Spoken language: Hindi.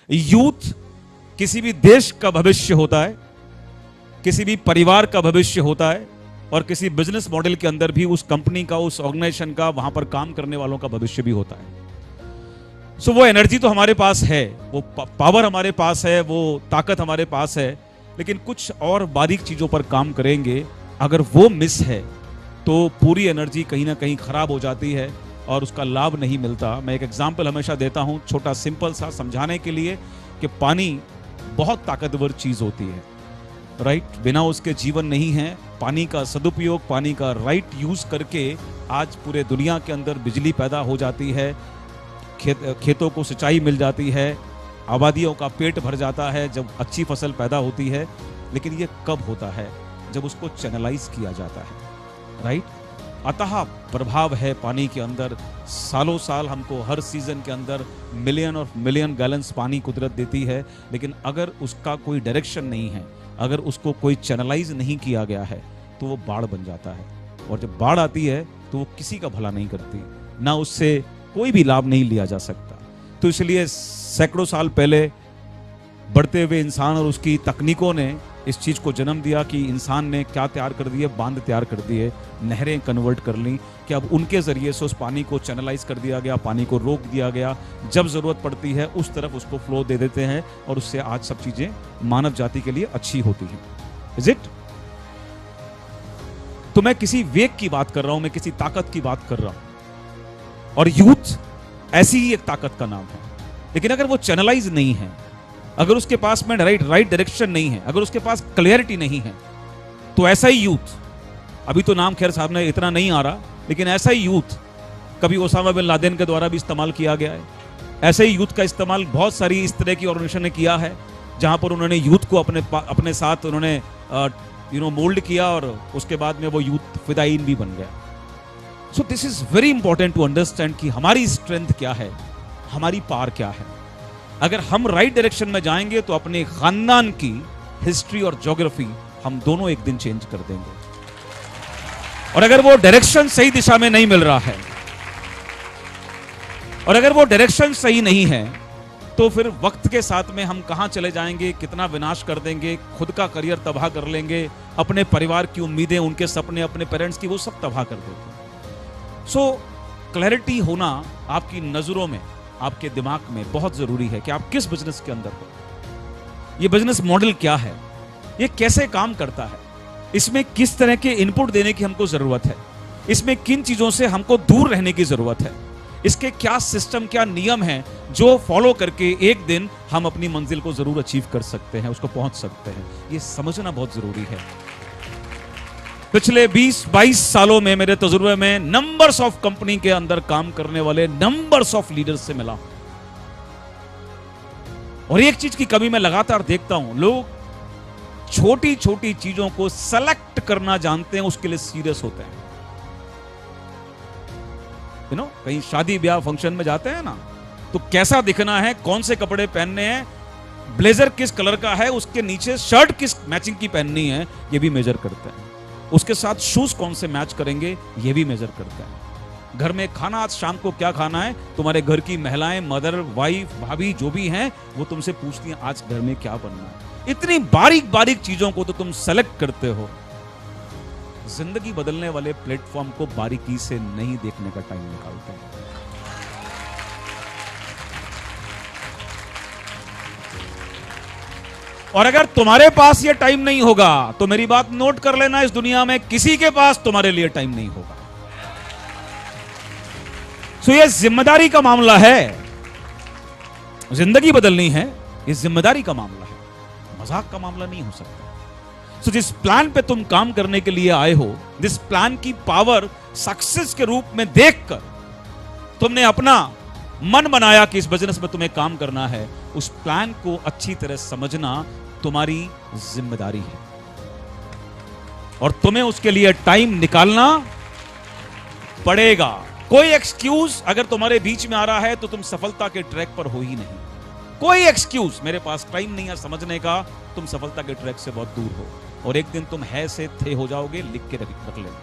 यूथ किसी भी देश का भविष्य होता है, किसी भी परिवार का भविष्य होता है, और किसी बिजनेस मॉडल के अंदर भी उस कंपनी का, उस ऑर्गेनाइजेशन का, वहां पर काम करने वालों का भविष्य भी होता है। सो वो एनर्जी तो हमारे पास है, वो पावर हमारे पास है, वो ताकत हमारे पास है, लेकिन कुछ और बारीक चीजों पर काम करेंगे, अगर वो मिस है तो पूरी एनर्जी कहीं ना कहीं खराब हो जाती है और उसका लाभ नहीं मिलता। मैं एक एग्जाम्पल हमेशा देता हूं, छोटा सिंपल सा समझाने के लिए, कि पानी बहुत ताकतवर चीज होती है, राइट? बिना उसके जीवन नहीं है। पानी का सदुपयोग, पानी का राइट यूज करके आज पूरे दुनिया के अंदर बिजली पैदा हो जाती है, खेतों को सिंचाई मिल जाती है, आबादियों का पेट भर जाता है जब अच्छी फसल पैदा होती है। लेकिन ये कब होता है? जब उसको चैनलाइज किया जाता है, राइट? अतः प्रभाव है पानी के अंदर। सालों साल हमको हर सीजन के अंदर मिलियन और मिलियन गैलन्स पानी कुदरत देती है, लेकिन अगर उसका कोई डायरेक्शन नहीं है, अगर उसको कोई चैनलाइज नहीं किया गया है, तो वो बाढ़ बन जाता है। और जब बाढ़ आती है तो वो किसी का भला नहीं करती, ना उससे कोई भी लाभ नहीं लिया जा सकता। तो इसलिए सैकड़ों साल पहले बढ़ते हुए इंसान और उसकी तकनीकों ने इस चीज को जन्म दिया कि इंसान ने क्या तैयार कर दिए, बांध तैयार कर दिए, नहरें कन्वर्ट कर ली, कि अब उनके जरिए से उस पानी को चैनलाइज कर दिया गया, पानी को रोक दिया गया, जब जरूरत पड़ती है उस तरफ उसको फ्लो दे देते हैं, और उससे आज सब चीजें मानव जाति के लिए अच्छी होती हैं। Is it? तो मैं किसी वेग की बात कर रहा हूं, मैं किसी ताकत की बात कर रहा हूं, और यूथ ऐसी ही एक ताकत का नाम है। लेकिन अगर वो चैनलाइज नहीं है, अगर उसके पास में राइट डायरेक्शन नहीं है, अगर उसके पास क्लियरिटी नहीं है, तो ऐसा ही यूथ, अभी तो नाम खैर साहब ने इतना नहीं आ रहा, लेकिन ऐसा ही यूथ कभी ओसामा बिन लादेन के द्वारा भी इस्तेमाल किया गया है। ऐसे ही यूथ का इस्तेमाल बहुत सारी इस तरह की ऑर्गेनाइजेशन ने किया है, जहां पर उन्होंने यूथ को अपने साथ उन्होंने मोल्ड किया, और उसके बाद में वो यूथ फिदायीन भी बन गया। So this is very important to understand कि हमारी स्ट्रेंथ क्या है, हमारी पावर क्या है। अगर हम राइट डायरेक्शन में जाएंगे तो अपने खानदान की हिस्ट्री और ज्योग्राफी हम दोनों एक दिन चेंज कर देंगे। और अगर वो डायरेक्शन सही दिशा में नहीं मिल रहा है, और अगर वो डायरेक्शन सही नहीं है, तो फिर वक्त के साथ में हम कहां चले जाएंगे, कितना विनाश कर देंगे, खुद का करियर तबाह कर लेंगे, अपने परिवार की उम्मीदें, उनके सपने, अपने पेरेंट्स की, वो सब तबाह कर देंगे। सो क्लैरिटी होना आपकी नजरों में, आपके दिमाग में बहुत जरूरी है कि आप किस बिजनेस के अंदर हो, ये बिजनेस मॉडल क्या है, ये कैसे काम करता है, इसमें किस तरह के इनपुट देने की हमको जरूरत है, इसमें किन चीजों से हमको दूर रहने की जरूरत है, इसके क्या सिस्टम, क्या नियम हैं जो फॉलो करके एक दिन हम अपनी मंजिल को जरूर अचीव कर सकते हैं, उसको पहुंच सकते हैं। ये समझना बहुत जरूरी है। पिछले 20-22 सालों में मेरे तजुर्बे में नंबर्स ऑफ कंपनी के अंदर काम करने वाले नंबर्स ऑफ लीडर्स से मिला, और एक चीज की कमी मैं लगातार देखता हूं, लोग छोटी छोटी चीजों को सेलेक्ट करना जानते हैं, उसके लिए सीरियस होते हैं। कहीं शादी ब्याह फंक्शन में जाते हैं ना, तो कैसा दिखना है, कौन से कपड़े पहनने हैं, ब्लेजर किस कलर का है, उसके नीचे शर्ट किस मैचिंग की पहननी है, ये भी मेजर करते हैं। उसके साथ शूज कौन से मैच करेंगे, ये भी मेजर करते हैं। घर में खाना आज शाम को क्या खाना है, तुम्हारे घर की महिलाएं, मदर, वाइफ, भाभी जो भी हैं, वो तुमसे पूछती हैं आज घर में क्या बनना है। इतनी बारीक बारीक चीजों को तो तुम सेलेक्ट करते हो। जिंदगी बदलने वाले प्लेटफॉर्म को बारीकी से नहीं देखने का टाइम निकालते हैं। और अगर तुम्हारे पास ये टाइम नहीं होगा, तो मेरी बात नोट कर लेना, इस दुनिया में किसी के पास तुम्हारे लिए टाइम नहीं होगा। सो ये जिम्मेदारी का मामला है, जिंदगी बदलनी है, ये जिम्मेदारी का मामला है, मजाक का मामला नहीं हो सकता। सो जिस प्लान पे तुम काम करने के लिए आए हो, जिस प्लान की पावर सक्सेस के रूप में देखकर तुमने अपना मन बनाया कि इस बिजनेस में तुम्हें काम करना है, उस प्लान को अच्छी तरह समझना तुम्हारी जिम्मेदारी है, और तुम्हें उसके लिए टाइम निकालना पड़ेगा। कोई एक्सक्यूज अगर तुम्हारे बीच में आ रहा है तो तुम सफलता के ट्रैक पर हो ही नहीं। कोई एक्सक्यूज, मेरे पास टाइम नहीं है समझने का, तुम सफलता के ट्रैक से बहुत दूर हो, और एक दिन तुम है से थे हो जाओगे, लिख के रख लेना।